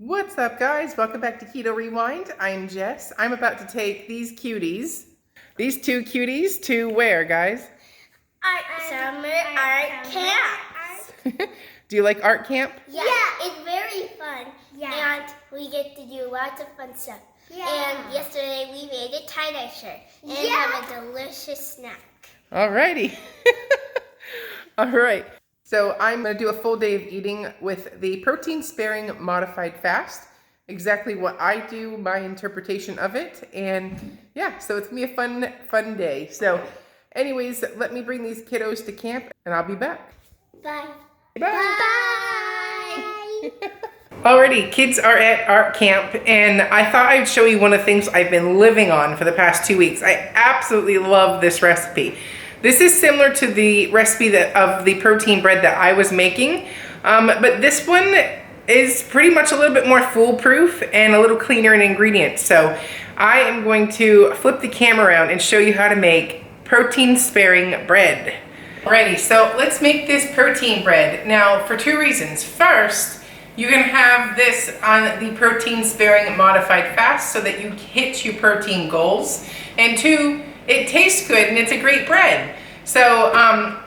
What's up, guys? Welcome back to Keto Rewind. I'm Jess. I'm about to take these cuties, these two cuties, to where, guys? Summer art camp. Do you like art camp? Yeah, it's very fun. Yeah. And we get to do lots of fun stuff. Yeah. And yesterday we made a tie-dye shirt and have a delicious snack. Alrighty. All right. So I'm going to do a full day of eating with the protein-sparing modified fast. Exactly what I do, my interpretation of it. And yeah, so it's going to be a fun day. So anyways, let me bring these kiddos to camp and I'll be back. Bye. Bye. Bye. Alrighty, kids are at art camp, and I thought I'd show you one of the things I've been living on for the past 2 weeks. I absolutely love this recipe. This is similar to the recipe of the protein bread that I was making, but this one is pretty much a little bit more foolproof and a little cleaner in ingredients. So I am going to flip the camera around and show you how to make protein-sparing bread. Alrighty, so let's make this protein bread. Now, for 2 reasons. First, you're going to have this on the protein-sparing modified fast so that you hit your protein goals. And 2, it tastes good and it's a great bread. So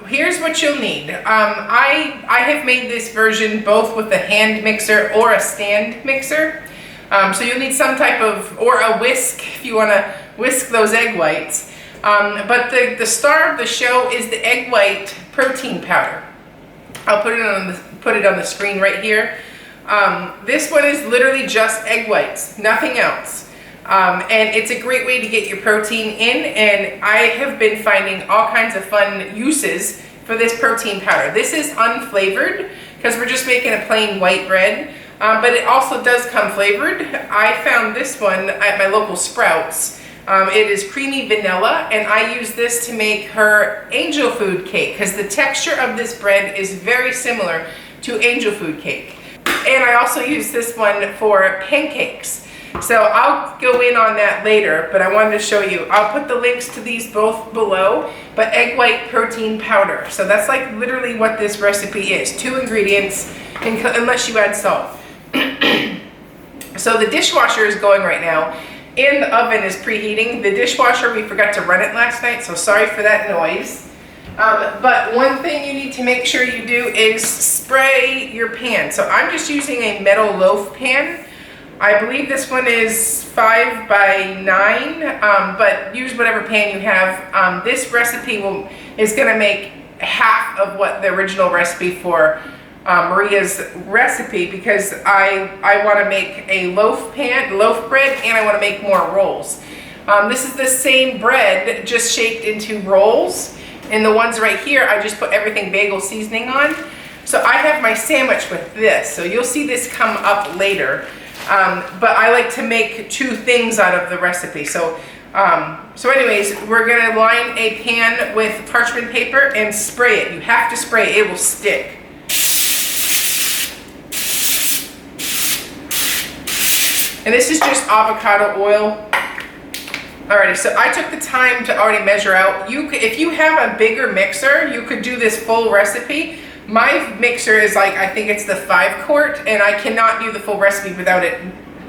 here's what you'll need. I have made this version both with a hand mixer or a stand mixer. So you'll need some type of, or a whisk if you want to whisk those egg whites. But the star of the show is the egg white protein powder. I'll put it on the screen right here. This one is literally just egg whites, nothing else. And it's a great way to get your protein in, and I have been finding all kinds of fun uses for this protein powder. This is unflavored because we're just making a plain white bread, but it also does come flavored. I found this one at my local Sprouts. It is creamy vanilla, and I use this to make her angel food cake because the texture of this bread is very similar to angel food cake. And I also use this one for pancakes. So I'll go in on that later, but I wanted to show you. I'll put the links to these both below, but egg white protein powder. So that's like literally what this recipe is. 2 ingredients, unless you add salt. So the dishwasher is going right now, and the oven is preheating. The dishwasher, we forgot to run it last night, so sorry for that noise. But one thing you need to make sure you do is spray your pan. So I'm just using a metal loaf pan. I believe this one is 5 by 9, but use whatever pan you have. This recipe is going to make half of what the original recipe for Maria's recipe, because I want to make a loaf bread, and I want to make more rolls. This is the same bread, just shaped into rolls. And the ones right here, I just put everything bagel seasoning on. So I have my sandwich with this. So you'll see this come up later. But I like to make 2 things out of the recipe. So anyways, we're gonna line a pan with parchment paper and spray it. You have to spray it, it will stick. And this is just avocado oil. Alrighty, so I took the time to already measure out. If you have a bigger mixer, you could do this full recipe. My mixer is like, I think it's the 5-quart, and I cannot do the full recipe without it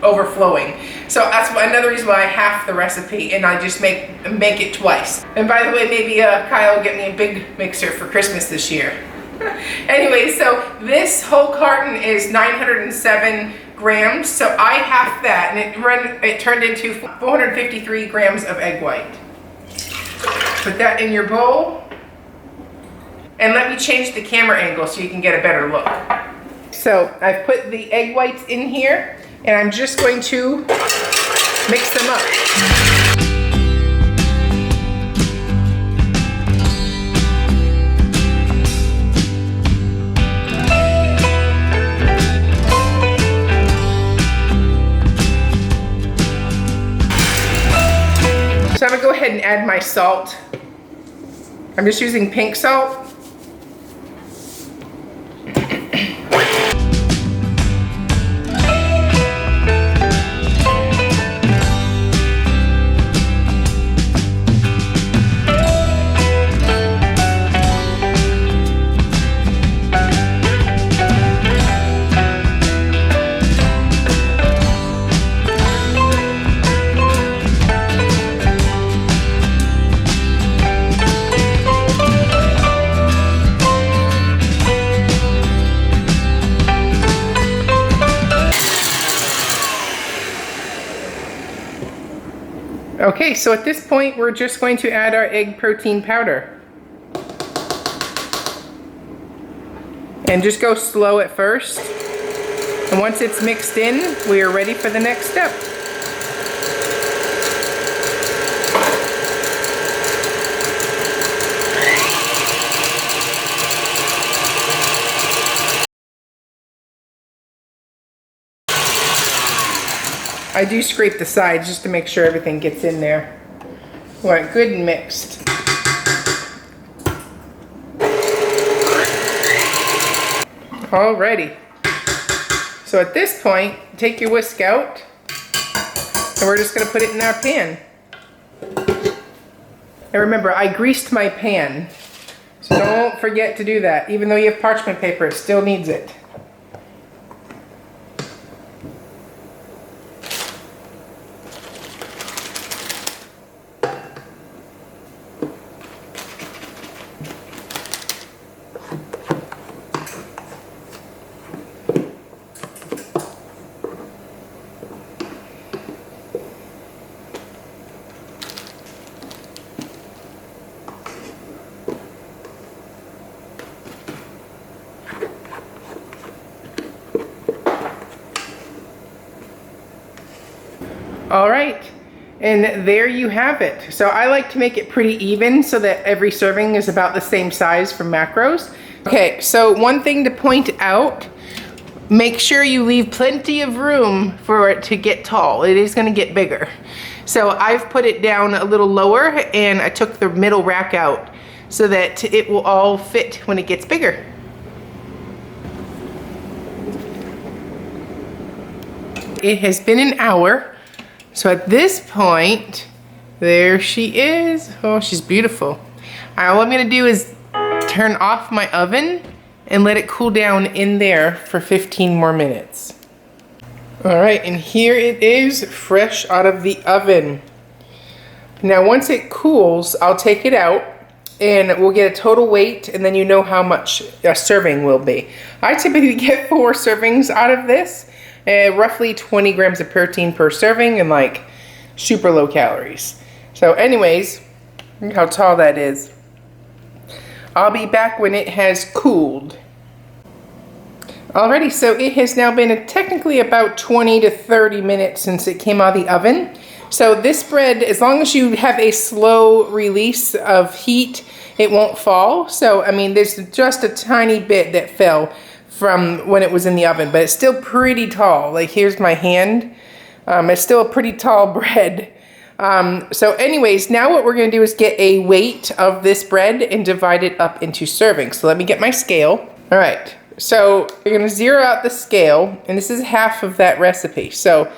overflowing. So that's another reason why I half the recipe, and I just make it twice. And by the way, maybe Kyle will get me a big mixer for Christmas this year. Anyway, so this whole carton is 907 grams, so I half that, and it turned into 453 grams of egg white. Put that in your bowl. And let me change the camera angle so you can get a better look. So I've put the egg whites in here, and I'm just going to mix them up. So I'm gonna go ahead and add my salt. I'm just using pink salt. Okay, so at this point, we're just going to add our egg protein powder. And just go slow at first. And once it's mixed in, we are ready for the next step. I do scrape the sides just to make sure everything gets in there. We want it good and mixed. Alrighty. So at this point, take your whisk out, and we're just going to put it in our pan. And remember, I greased my pan, so don't forget to do that. Even though you have parchment paper, it still needs it. All right, and there you have it. So I like to make it pretty even so that every serving is about the same size for macros. Okay, so one thing to point out, make sure you leave plenty of room for it to get tall. It is gonna get bigger. So I've put it down a little lower, and I took the middle rack out so that it will all fit when it gets bigger. It has been an hour. So at this point, there she is. Oh, she's beautiful. All I'm gonna do is turn off my oven and let it cool down in there for 15 more minutes. All right, and here it is, fresh out of the oven. Now once it cools, I'll take it out and we'll get a total weight, and then you know how much a serving will be. I typically get 4 servings out of this. Roughly 20 grams of protein per serving and like super low calories. So anyways, look how tall that is. I'll be back when it has cooled. Alrighty, so it has now been technically about 20 to 30 minutes since it came out of the oven. So this bread, as long as you have a slow release of heat, it won't fall. So I mean, there's just a tiny bit that fell from when it was in the oven, but it's still pretty tall. Like here's my hand. It's still a pretty tall bread. So anyways, now what we're gonna do is get a weight of this bread and divide it up into servings. So let me get my scale. All right, so you're gonna zero out the scale, and this is half of that recipe. So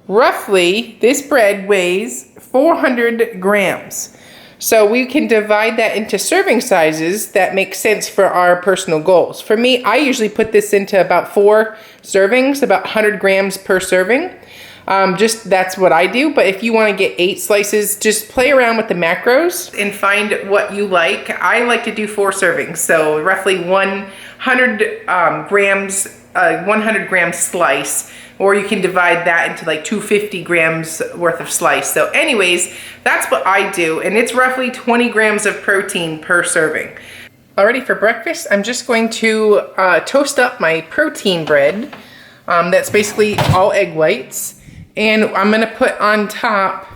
roughly, this bread weighs 400 grams. So we can divide that into serving sizes that make sense for our personal goals. For me, I usually put this into about 4 servings, about 100 grams per serving. Just that's what I do. But if you want to get 8 slices, just play around with the macros and find what you like. I like to do 4 servings. So roughly 100 grams, 100 gram slice. Or you can divide that into like 250 grams worth of slice. So anyways, that's what I do. And it's roughly 20 grams of protein per serving. Alrighty, for breakfast, I'm just going to toast up my protein bread. That's basically all egg whites. And I'm gonna put on top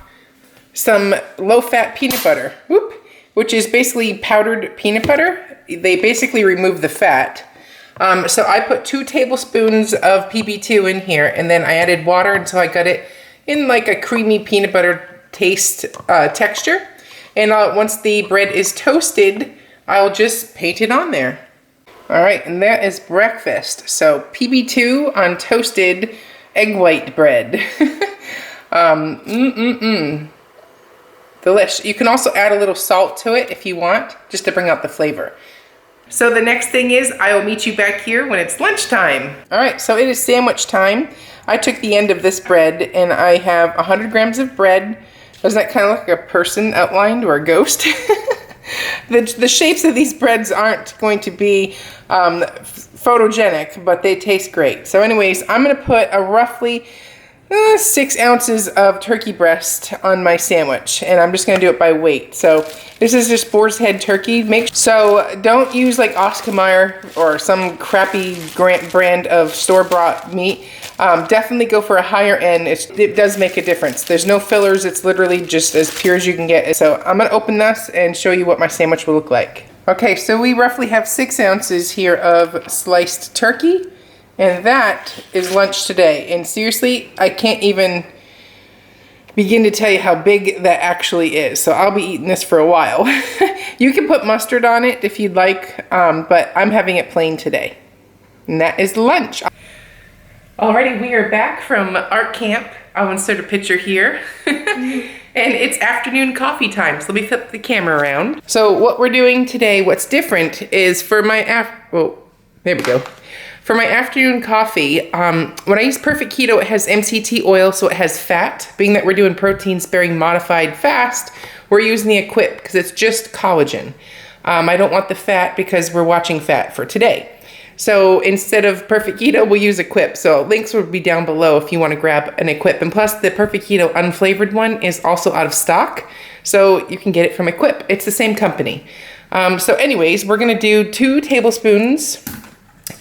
some low-fat peanut butter, which is basically powdered peanut butter. They basically remove the fat. So I put 2 tablespoons of PB2 in here, and then I added water until I got it in like a creamy peanut butter taste texture. And once the bread is toasted, I'll just paint it on there. All right, and that is breakfast. So PB2 on toasted egg white bread. Delish. You can also add a little salt to it if you want, just to bring out the flavor. So the next thing is, I will meet you back here when it's lunchtime. All right, so it is sandwich time. I took the end of this bread, and I have 100 grams of bread. Doesn't that kind of look like a person outlined or a ghost? The shapes of these breads aren't going to be photogenic, but they taste great. So anyways, I'm gonna put a roughly 6 ounces of turkey breast on my sandwich, and I'm just gonna do it by weight. So this is just boar's head turkey. So don't use like Oscar Mayer or some crappy brand of store-bought meat. Definitely go for a higher end. It does make a difference. There's no fillers. It's literally just as pure as you can get. So I'm gonna open this and show you what my sandwich will look like. Okay, so we roughly have 6 ounces here of sliced turkey. And that is lunch today. And seriously, I can't even begin to tell you how big that actually is. So I'll be eating this for a while. You can put mustard on it if you'd like, but I'm having it plain today. And that is lunch. Alrighty, we are back from art camp. I'll insert a picture here. And it's afternoon coffee time, so let me flip the camera around. So what we're doing today, what's different is for my there we go. For my afternoon coffee, when I use Perfect Keto, it has MCT oil, so it has fat. Being that we're doing protein-sparing modified fast, we're using the Equip because it's just collagen. I don't want the fat because we're watching fat for today. So instead of Perfect Keto, we'll use Equip. So links will be down below if you want to grab an Equip. And plus, the Perfect Keto unflavored one is also out of stock, so you can get it from Equip. It's the same company. So anyways, we're going to do 2 tablespoons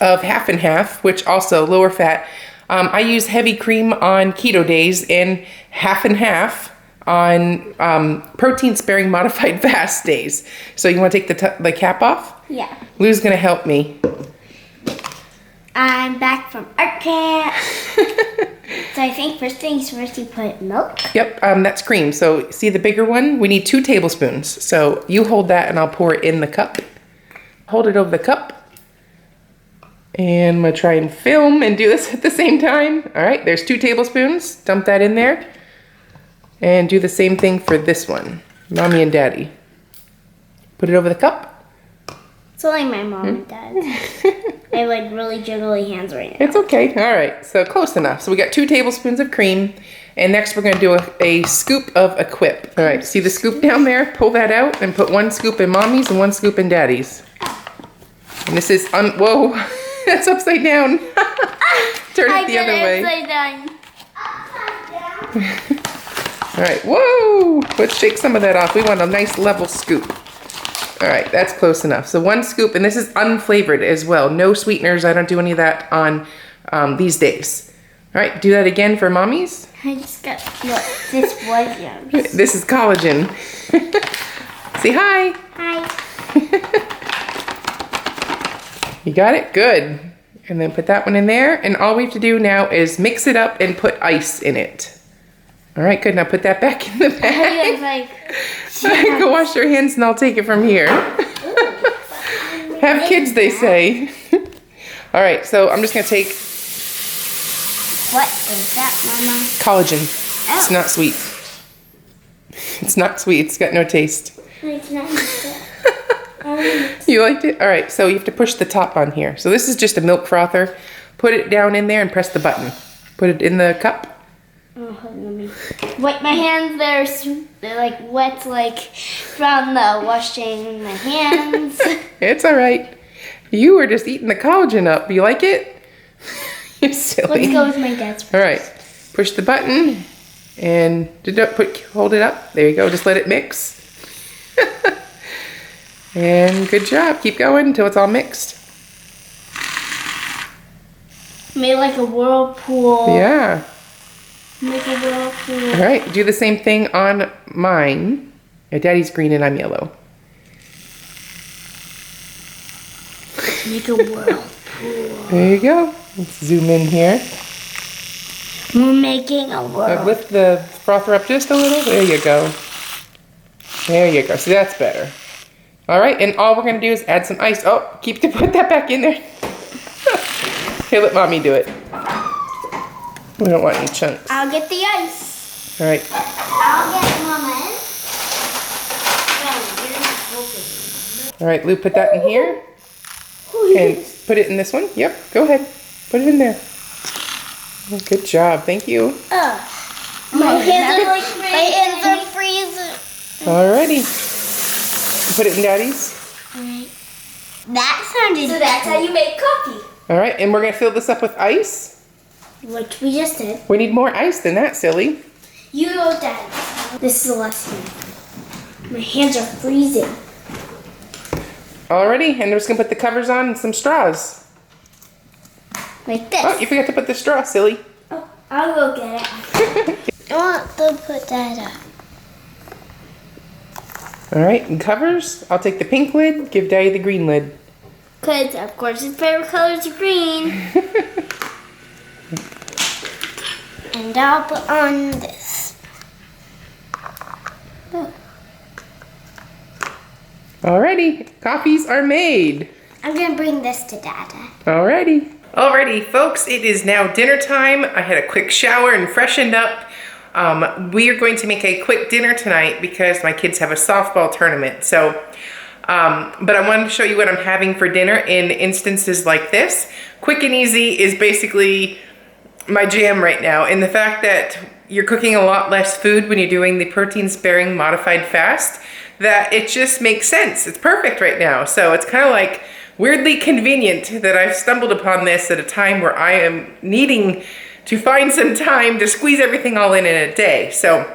of half and half, which also lower fat. I use heavy cream on keto days and half and half on protein sparing modified fast days. So you want to take the cap off? Yeah. Lou's gonna help me. I'm back from art camp. So I think first things first, you put milk. Yep, that's cream. So see the bigger one? We need 2 tablespoons. So you hold that and I'll pour it in the cup. Hold it over the cup. And I'm gonna try and film and do this at the same time. All right, there's 2 tablespoons. Dump that in there. And do the same thing for this one, Mommy and Daddy. Put it over the cup. It's only my mom and dad. I have like really jiggly hands right now. It's okay, all right, so close enough. So we got 2 tablespoons of cream, and next we're gonna do a scoop of Equip. All right, see the scoop down there? Pull that out and put 1 scoop in Mommy's and 1 scoop in Daddy's. And this is, whoa. That's upside down. Turn it the other way. Upside down. All right, whoa. Let's shake some of that off. We want a nice level scoop. All right, that's close enough. So 1 scoop, and this is unflavored as well. No sweeteners. I don't do any of that on these days. All right, do that again for Mommy's. I just got, look, this was yours. This is collagen. Say hi. Hi. You got it? Good. And then put that one in there. And all we have to do now is mix it up and put ice in it. All right, good. Now put that back in the bag. Go wash your hands and I'll take it from here. Have kids, they say. All right, so I'm just going to take... What is that, Mama? Collagen. Oh. It's not sweet. It's not sweet. It's got no taste. It's not. You liked it? All right, so you have to push the top on here. So this is just a milk frother. Put it down in there and press the button. Put it in the cup. Oh, let me wet my hands. They're like wet, like from the washing my hands. It's all right. You were just eating the collagen up. You like it? You're silly. Let's go with my dad's first. All right, push the button and hold it up. There you go. Just let it mix. And good job. Keep going until it's all mixed. Made like a whirlpool. Yeah. Make a whirlpool. All right, do the same thing on mine. Daddy's green and I'm yellow. Make a whirlpool. There you go. Let's zoom in here. We're making a whirlpool. Lift the frother up just a little. There you go. There you go. See, that's better. All right, and all we're gonna do is add some ice. Oh, put that back in there. Here, let Mommy do it. We don't want any chunks. I'll get the ice. All right. I'll get Mama. All right, Lou, put that in here. And put it in this one. Yep, go ahead. Put it in there. Oh, good job, thank you. My hands are freezing. Alrighty. Put it in Daddy's. Alright. That sounded So that's how you make coffee. Alright, and we're gonna fill this up with ice. which we just did. We need more ice than that, silly. You know, Dad. This is a lesson. My hands are freezing. Alrighty, and we're just gonna put the covers on and some straws. Like this. Oh, you forgot to put the straw, silly. Oh, I'll go get it. I want to put that up. Alright, and covers. I'll take the pink lid, give Daddy the green lid. Because, of course, his favorite color is green. And I'll put on this. Oh. Alrighty, coffees are made. I'm going to bring this to Dada. Alrighty. Alrighty, folks, it is now dinner time. I had a quick shower and freshened up. We are going to make a quick dinner tonight because my kids have a softball tournament. So, but I wanted to show you what I'm having for dinner in instances like this. Quick and easy is basically my jam right now, in the fact that you're cooking a lot less food when you're doing the protein-sparing modified fast, that it just makes sense. It's perfect right now. So it's kind of like weirdly convenient that I've stumbled upon this at a time where I am needing to find some time to squeeze everything all in a day. So,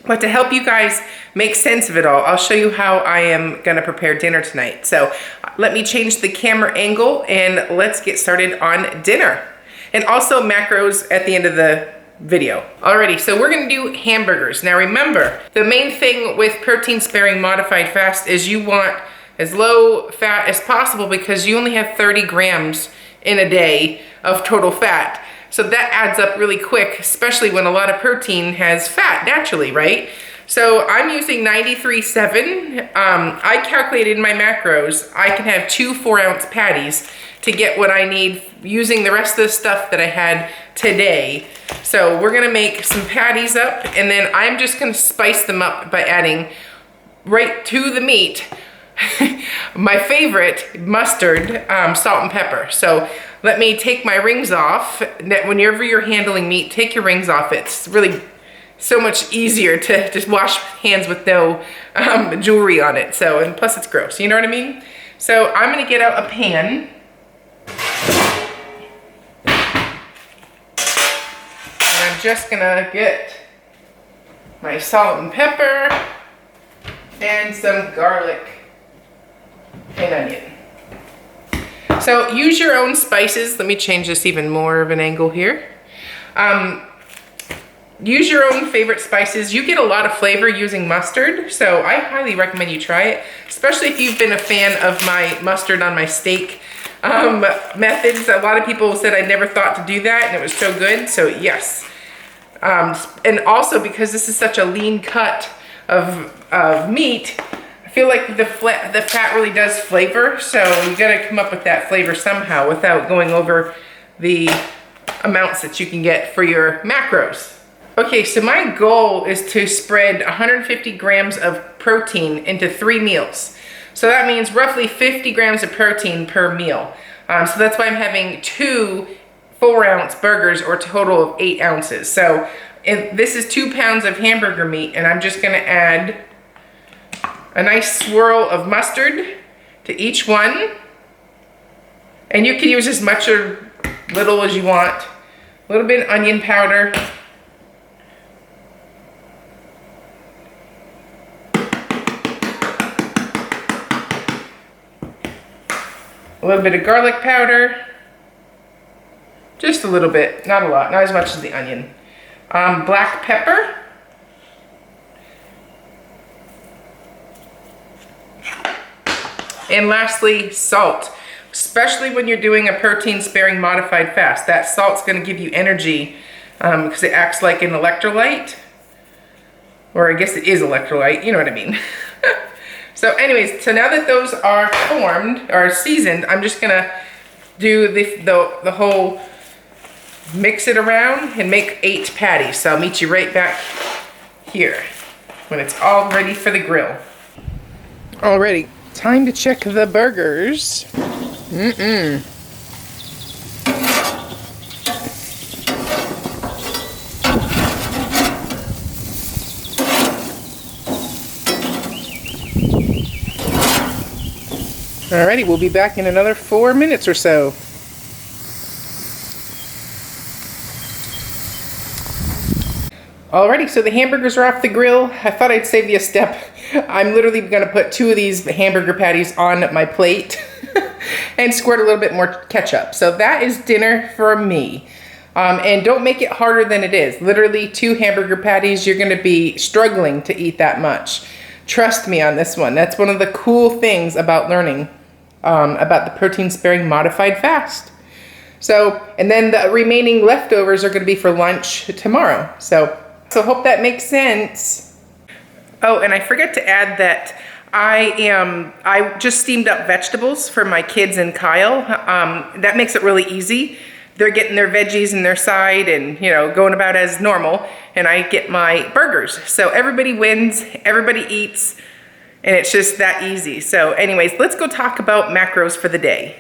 but to help you guys make sense of it all, I'll show you how I am gonna prepare dinner tonight. So let me change the camera angle and let's get started on dinner. And also macros at the end of the video. Alrighty, so we're gonna do hamburgers. Now remember, the main thing with protein sparing modified fast is you want as low fat as possible because you only have 30 grams in a day of total fat. So that adds up really quick, especially when a lot of protein has fat naturally, right? So I'm using 93.7. I calculated my macros. I can have 2 4-ounce patties to get what I need using the rest of the stuff that I had today. So we're gonna make some patties up and then I'm just gonna spice them up by adding right to the meat my favorite mustard, salt and pepper. So let me take my rings off. Whenever you're handling meat, take your rings off. It's really so much easier to just wash hands with no jewelry on it. So, and plus it's gross, you know what I mean? So I'm gonna get out a pan. And I'm just gonna get my salt and pepper and some garlic and onion. So use your own spices. Let me change this even more of an angle here. Use your own favorite spices. You get a lot of flavor using mustard, so I highly recommend you try it, especially if you've been a fan of my mustard on my steak methods. A lot of people said I never thought to do that and it was so good, so yes. And also because this is such a lean cut of meat, I feel like the fat really does flavor, so you gotta come up with that flavor somehow without going over the amounts that you can get for your macros. Okay, so my goal is to spread 150 grams of protein into 3 meals. So that means roughly 50 grams of protein per meal. So that's why I'm having 2 4-ounce burgers or a total of 8 ounces. So this is 2 pounds of hamburger meat and I'm just gonna add a nice swirl of mustard to each one. And you can use as much or little as you want. A little bit of onion powder. A little bit of garlic powder. Just a little bit, not a lot, not as much as the onion. Black pepper. And lastly, salt. Especially when you're doing a protein sparing modified fast. That salt's gonna give you energy because it acts like an electrolyte. Or I guess it is electrolyte, you know what I mean. So anyways, so now that those are formed, or seasoned, I'm just gonna do the whole, mix it around and make 8 patties. So I'll meet you right back here when it's all ready for the grill. Alrighty, time to check the burgers. Alrighty, we'll be back in another 4 minutes or so. Alrighty, so the hamburgers are off the grill. I thought I'd save you a step. I'm literally gonna put 2 of these hamburger patties on my plate and squirt a little bit more ketchup. So that is dinner for me. And don't make it harder than it is. Literally 2 hamburger patties, you're gonna be struggling to eat that much. Trust me on this one. That's one of the cool things about learning about the protein sparing modified fast. So, and then the remaining leftovers are gonna be for lunch tomorrow. So hope that makes sense. Oh, and I forgot to add that I just steamed up vegetables for my kids and Kyle. That makes it really easy. They're getting their veggies and their side and, you know, going about as normal, and I get my burgers. So everybody wins, everybody eats, and it's just that easy. So anyways, let's go talk about macros for the day.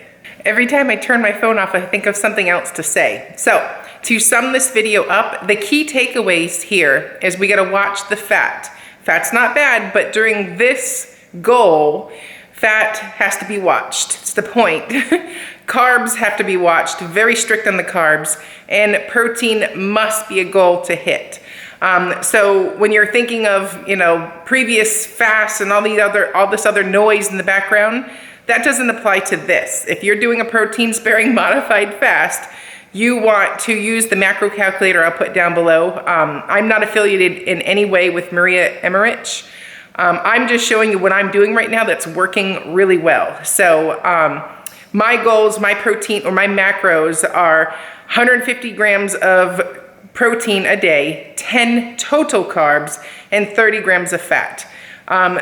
Every time I turn my phone off, I think of something else to say. So to sum this video up, the key takeaways here is we gotta watch the fat. Fat's not bad, but during this goal, fat has to be watched. It's the point. Carbs have to be watched, very strict on the carbs, and protein must be a goal to hit. So when you're thinking of, you know, previous fasts and all this other noise in the background, that doesn't apply to this. If you're doing a protein sparing modified fast, you want to use the macro calculator I'll put down below. I'm not affiliated in any way with Maria Emmerich. I'm just showing you what I'm doing right now that's working really well. So my goals, my protein or my macros are 150 grams of protein a day, 10 total carbs, and 30 grams of fat.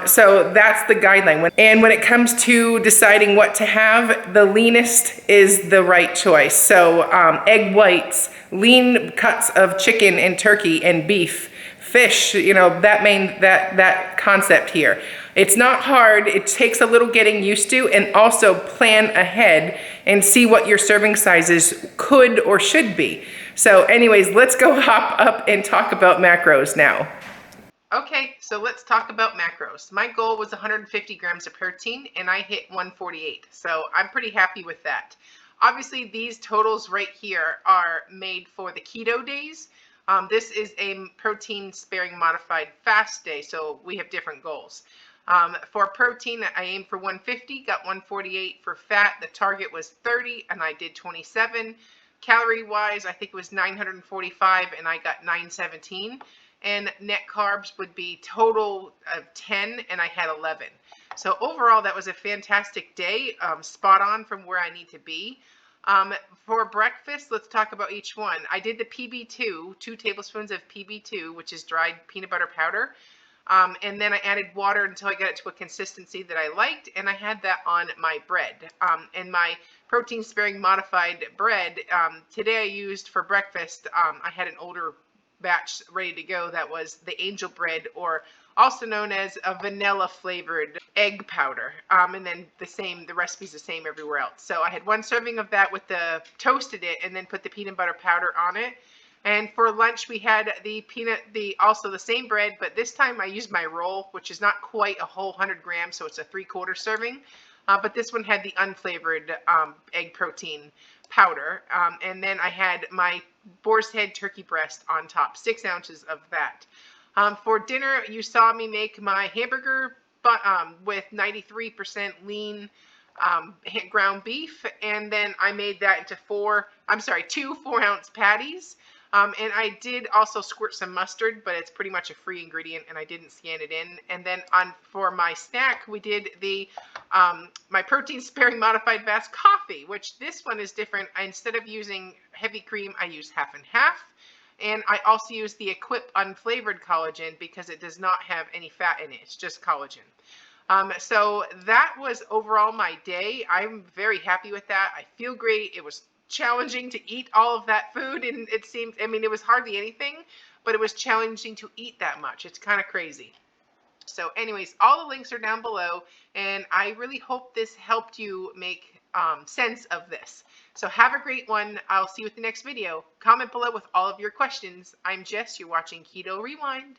So that's the guideline. And when it comes to deciding what to have, the leanest is the right choice. So egg whites, lean cuts of chicken and turkey and beef, fish, you know, that concept here. It's not hard. It takes a little getting used to, and also plan ahead and see what your serving sizes could or should be. So anyways, let's go hop up and talk about macros now. Okay, so let's talk about macros. My goal was 150 grams of protein and I hit 148. So I'm pretty happy with that. Obviously these totals right here are made for the keto days. This is a protein sparing modified fast day, so we have different goals. For protein, I aimed for 150, got 148. For fat, the target was 30 and I did 27. Calorie wise, I think it was 945 and I got 917. And net carbs would be total of 10 and I had 11. So overall, that was a fantastic day, spot on from where I need to be. For breakfast, let's talk about each one. I did the PB2, 2 tablespoons of PB2, which is dried peanut butter powder. And then I added water until I got it to a consistency that I liked, and I had that on my bread. And my protein sparing modified bread, today I used for breakfast, I had an older batch ready to go that was the angel bread, or also known as a vanilla flavored egg powder. And then the recipe's the same everywhere else. So I had 1 serving of that with toasted it and then put the peanut butter powder on it. And for lunch we had also the same bread, but this time I used my roll, which is not quite a whole 100 grams, so it's a 3/4 serving. But this one had the unflavored egg protein powder. And then I had my boar's head turkey breast on top, 6 ounces of that. For dinner, you saw me make my hamburger with 93% lean ground beef, and then I made that into 2 4-ounce patties. And I did also squirt some mustard, but it's pretty much a free ingredient and I didn't scan it in. And then for my snack, we did my protein sparing modified fast coffee, which this one is different. Instead of using heavy cream, I use half and half. And I also use the Equip unflavored collagen because it does not have any fat in it. It's just collagen. So that was overall my day. I'm very happy with that. I feel great. It was challenging to eat all of that food, and it seemed, I mean, it was hardly anything, but it was challenging to eat that much. It's kind of crazy. So anyways, all the links are down below, and I really hope this helped you make sense of this. So have a great one. I'll see you with the next video. Comment below with all of your questions. I'm Jess. You're watching Keto Rewind.